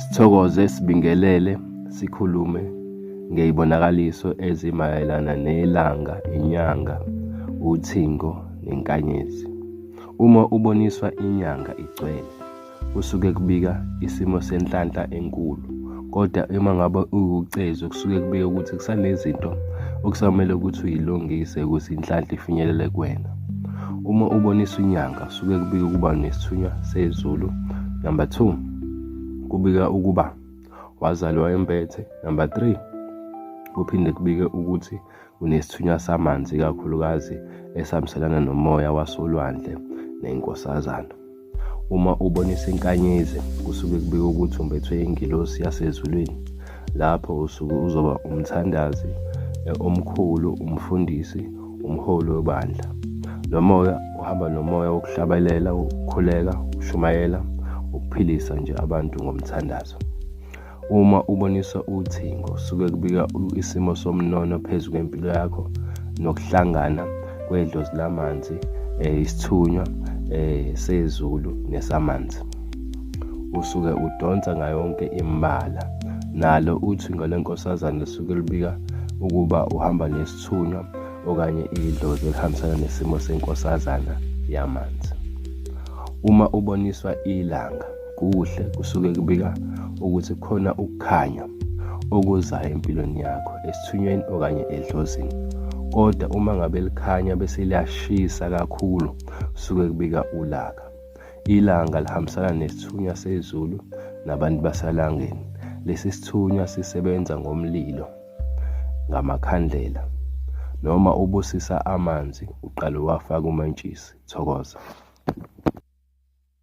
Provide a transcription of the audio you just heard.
Sithokoze sibingelele sikhulume ngezibonakaliso ezimayelana nelanga, inyanga, uthingo nenkanyezi. Uma uboniswa inyanga igcwele, kusuke kubika isimo senhlanhla enkulu. Kodwa uma ngabe uwucezu kusuke kubika ukuthi kusanezinto okusamele ukuthi uyilungise ukuze inhlanhla ifinyelele kuwena. Uma uboniswa inyanga kusuke kubika ukuba nesithunywa sezulu. Number 2, kubika ukuba wazalwa embethe. Number 3, kuphinde kubike ukuthi unesithunywa samanzi, kakhulukazi esamselana nomoya wasolwandle nenkosazana. Uma ubonisa inkanyezi kusuke kubika ukuthi umbethwe ingilosi yasezulwini. Lapho usuke uzoba umthandazi omkhulu, umfundisi, umholi webandla. Lo moya uhamba nomoya wokuhlabelela, ukukhuleka, ushumayela, ukuphilisa nje abantu ngomthandazo. Uma uboniswa uthingo suke kubika isimo somnono phezu kwempilo yakho, nokuhlangana kwedlozi lamanzi, isithunywa sezulu nesamanzi. Usuke udonsa ngayonke imbala. Nalo uthingo lenkosazana lisuke libika ukuba uhamba nesithunywa okanye idlozi elihambisana nesimo senkosazana yamanzi. Uma uboniswa ilanga kuhle, kusuke kubika ukuthi khona ukukhanya okuzayo empilweni yakho, esithunyweni okanye edlozini. Kodwa uma ngabe likhanya bese liyashisa kakhulu, kusuke kubika ulaka. Ilanga lihambisana nesithunywa sezulu nabantu basalangeni. Lesi sithunywa sisebenza ngomlilo, ngamakhandlela. Noma ubusisa amanzi uqala uwafaka umantshisi. Thokoza.